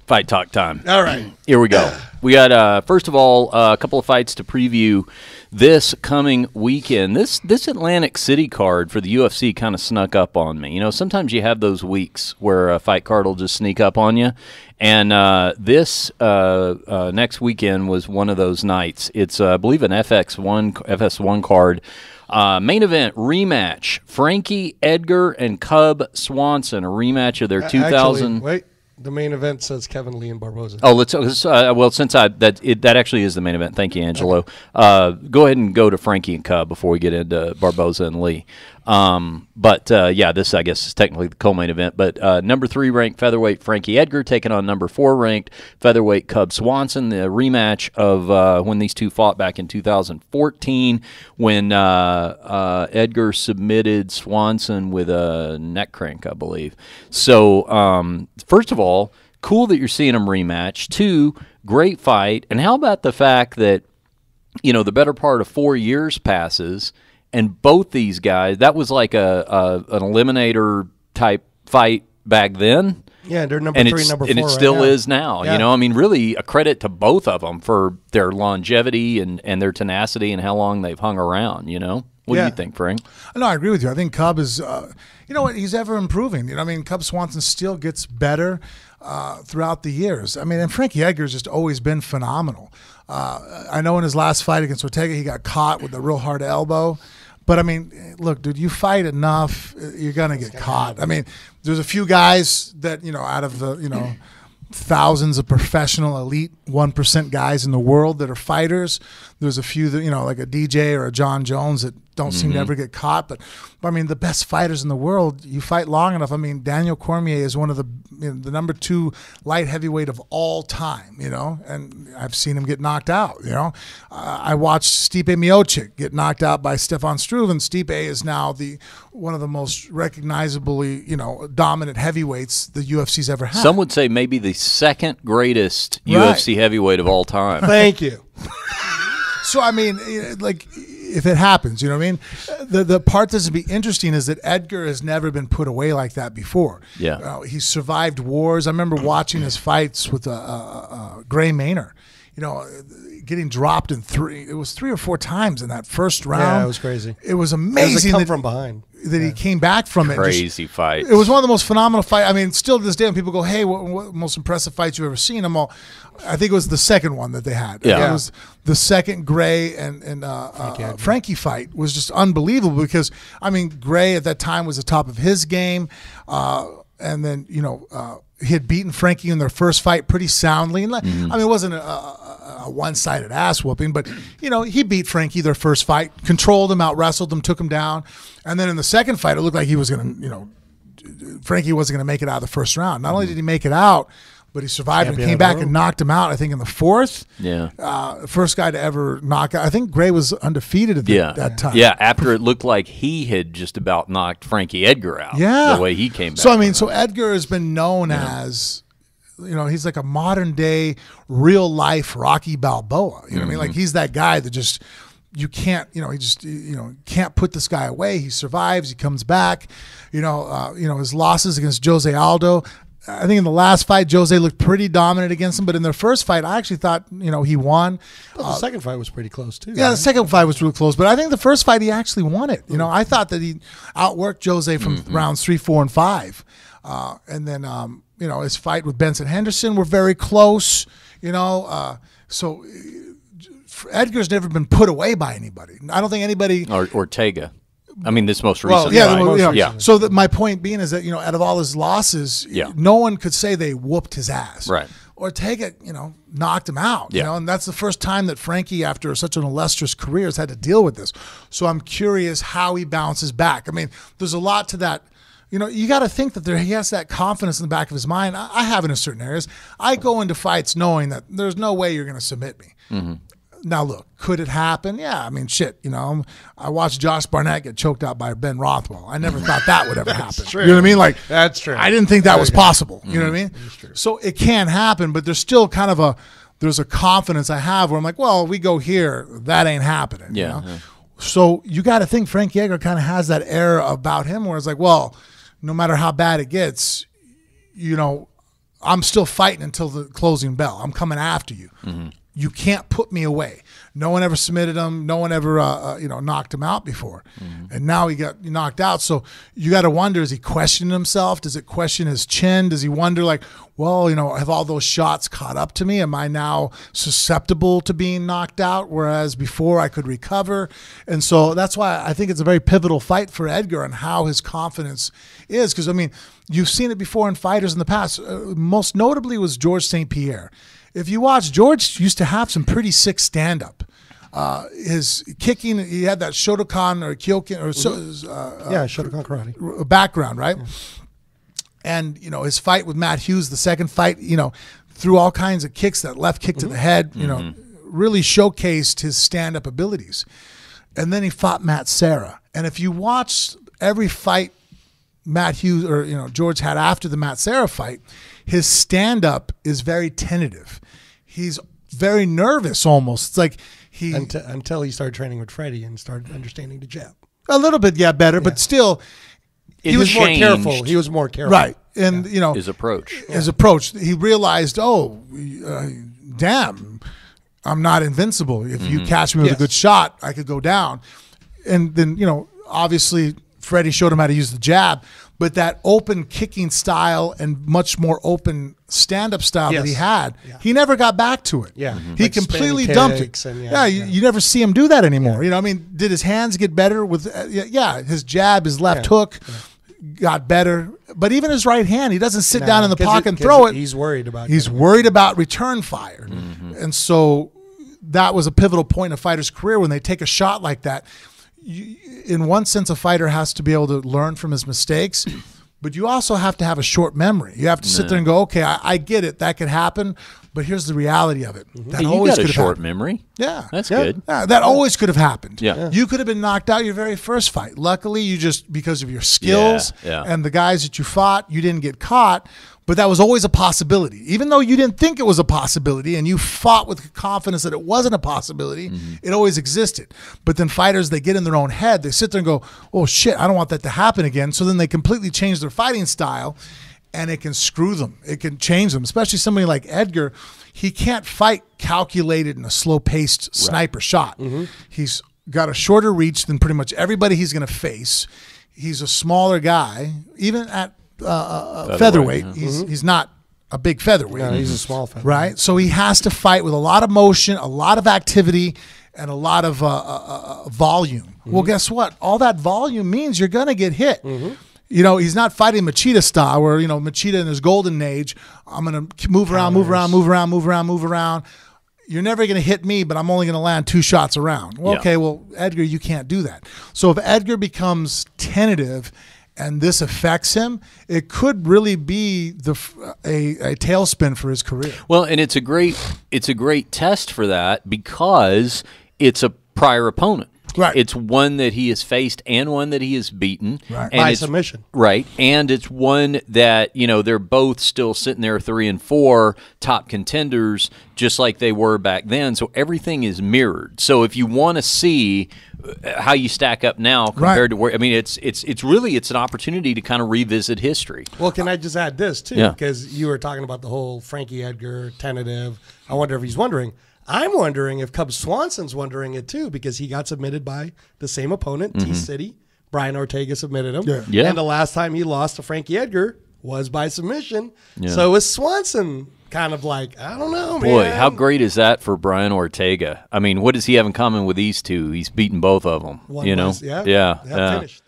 Fight talk time. All right. Here we go. We got, first of all, a couple of fights to preview this coming weekend. This Atlantic City card for the UFC kind of snuck up on me. You know, sometimes you have those weeks where a fight card will just sneak up on you. And this next weekend was one of those nights. It's, I believe, an FS1 card. Main event rematch. Frankie Edgar and Cub Swanson. A rematch of their 2000. Wait. The main event says Kevin Lee and Barboza. Oh, well, since that actually is the main event. Thank you, Angelo. Okay. Go ahead and go to Frankie and Cub before we get into Barboza and Lee. Yeah, this I guess is technically the co-main event. But number 3 ranked featherweight Frankie Edgar taking on number 4 ranked featherweight Cub Swanson. The rematch of when these two fought back in 2014 when Edgar submitted Swanson with a neck crank, I believe. So first of all, cool that you're seeing them rematch. 2, great fight. And how about the fact that, you know, the better part of 4 years passes, and both these guys, that was like an eliminator type fight back then. Yeah, they're number 3, number 4, and it still is now. Yeah. You know, I mean, really a credit to both of them for their longevity and their tenacity and how long they've hung around. You know, what do you think, Frank? No, I agree with you. I think Cub is, you know what, he's ever improving. You know, I mean, Cub Swanson still gets better throughout the years. I mean, and Frankie Edgar's just always been phenomenal. I know in his last fight against Ortega, he got caught with a real hard elbow. But, I mean, look, dude, you fight enough, you're going to get caught. I mean, there's a few guys that, you know, out of the, you know, thousands of professional elite 1% guys in the world that are fighters. There's a few that, you know, like a DJ or a John Jones that don't seem to ever get caught. But I mean, the best fighters in the world, you fight long enough. I mean, Daniel Cormier is one of the, you know, the number 2 light heavyweight of all time, you know, and I've seen him get knocked out, you know. I watched Stipe Miocic get knocked out by Stefan Struve, and Stipe is now one of the most recognizably, you know, dominant heavyweights the UFC's ever had. Some would say maybe the second greatest UFC heavyweight of all time. Thank you. So, I mean, like, if it happens, you know what I mean? The part that's be interesting is that Edgar has never been put away like that before. Yeah. He's survived wars. I remember watching his fights with Gray Maynard, you know, getting dropped in 3 or 4 times in that first round. Yeah, it was crazy. It was amazing. It was from behind. That he came back from it. Crazy fight. It was one of the most phenomenal fights. I mean, still to this day, when people go, hey, what most impressive fights you've ever seen? I think it was the second one that they had. Yeah. It was the second Gray and Frankie fight was just unbelievable because, I mean, Gray at that time was the top of his game. And then, you know, he had beaten Frankie in their first fight pretty soundly. I mean, it wasn't a one-sided ass whooping, but, you know, he beat Frankie their first fight, controlled him, out-wrestled him, took him down. And then in the second fight, it looked like he was going to, you know, Frankie wasn't going to make it out of the first round. Not only did he make it out, but he survived and came back and knocked him out, I think, in the 4th. Yeah. First guy to ever knock out. I think Gray was undefeated at that time. Yeah, after it looked like he had just about knocked Frankie Edgar out. Yeah. The way he came back. So, I mean, Edgar has been known as, you know, he's like a modern-day, real-life Rocky Balboa. You know what I mean? Like, he's that guy that just... You can't, you know, he just, you know, can't put this guy away. He survives. He comes back. You know, his losses against Jose Aldo. I think in the last fight, Jose looked pretty dominant against him. But in their first fight, I actually thought, you know, he won. Well, the second fight was pretty close, too. Yeah, the second fight was really close. But I think the first fight, he actually won it. You know, I thought that he outworked Jose from rounds 3, 4, and 5. And then, you know, his fight with Benson Henderson were very close. You know, so... Edgar's never been put away by anybody. I don't think anybody... Or Ortega. I mean, this most recent fight. So my point being is that, you know, out of all his losses, no one could say they whooped his ass. Right. Ortega, you know, knocked him out. You know, and that's the first time that Frankie, after such an illustrious career, has had to deal with this. So I'm curious how he bounces back. I mean, there's a lot to that. You know, you got to think that he has that confidence in the back of his mind. I have it in certain areas. I go into fights knowing that there's no way you're going to submit me. Now, look, could it happen? Yeah, I mean, shit, you know. I watched Josh Barnett get choked out by Ben Rothwell. I never thought that would ever happen. True. You know what I mean? Like, that's true. I didn't think that was possible. You know what I mean? So it can happen, but there's still kind of there's a confidence I have where I'm like, well, we go here, that ain't happening. Yeah. You know? So you got to think Frankie Edgar kind of has that air about him where it's like, well, no matter how bad it gets, you know, I'm still fighting until the closing bell. I'm coming after you. You can't put me away. No one ever submitted him. No one ever, knocked him out before. And now he got knocked out. So you got to wonder, is he questioning himself? Does it question his chin? Does he wonder, like, well, have all those shots caught up to me? Am I now susceptible to being knocked out, whereas before I could recover? And so that's why I think it's a very pivotal fight for Edgar and how his confidence is. Because, I mean, you've seen it before in fighters in the past. Most notably was George St. Pierre. If you watch, George used to have some pretty sick stand-up. His kicking, he had that Shotokan or Kyokan or Shotokan karate background, right? Yeah. And his fight with Matt Hughes, the second fight, threw all kinds of kicks, that left kick to the head, really showcased his stand-up abilities. And then he fought Matt Serra. And if you watch every fight Matt Hughes or George had after the Matt Serra fight, his stand-up is very tentative. He's very nervous almost. It's like until he started training with Freddie and started understanding the jab. A little bit, better, but still he was more careful. He was more careful. Right. And his approach. His approach. He realized, damn, I'm not invincible. If you catch me with a good shot, I could go down. And then, obviously Freddie showed him how to use the jab, but that open kicking style and much more open stand-up style that he had, he never got back to it. Yeah, he like completely dumped it. And you never see him do that anymore. Did his hands get better with? His jab, his left hook got better, but even his right hand, he doesn't sit down in the pocket and throw it. He's worried about. He's worried about return fire, and so that was a pivotal point in a fighter's career when they take a shot like that. In one sense, a fighter has to be able to learn from his mistakes, but you also have to have a short memory. You have to sit there and go, okay, I get it. That could happen, but here's the reality of it. That always could have short happened. memory. Yeah. That's good. Yeah, that always could have happened. Yeah. You could have been knocked out your very first fight. Luckily, you just, because of your skills and the guys that you fought, you didn't get caught. But that was always a possibility. Even though you didn't think it was a possibility and you fought with confidence that it wasn't a possibility, it always existed. But then fighters, they get in their own head. They sit there and go, oh, shit, I don't want that to happen again. So then they completely change their fighting style, and it can screw them. It can change them, especially somebody like Edgar. He can't fight calculated in a slow-paced sniper shot. He's got a shorter reach than pretty much everybody he's going to face. He's a smaller guy, even at featherweight. He's not a big featherweight. No, he's a small featherweight. Right? So he has to fight with a lot of motion, a lot of activity, and a lot of volume. Well, guess what? All that volume means you're going to get hit. He's not fighting Machida style where, Machida in his golden age, I'm going to move around. You're never going to hit me, but I'm only going to land 2 shots around. Well, okay, Edgar, you can't do that. So if Edgar becomes tentative and this affects him, it could really be a tailspin for his career. Well, and it's a great test for that because it's a prior opponent. Right. It's one that he has faced and one that he has beaten. Right. And by submission. Right. And it's one that, they're both still sitting there 3 and 4 top contenders just like they were back then. So everything is mirrored. So if you want to see how you stack up now compared to where, it's really an opportunity to kind of revisit history. Well, can I just add this too? Because you were talking about the whole Frankie Edgar tentative. I wonder if he's wondering. I'm wondering if Cub Swanson's wondering it too, because he got submitted by the same opponent, T-City. Brian Ortega submitted him. Yeah. And the last time he lost to Frankie Edgar was by submission. Yeah. So is Swanson kind of like, I don't know, man. Boy, how great is that for Brian Ortega? What does he have in common with these two? He's beaten both of them. One Yeah. finished.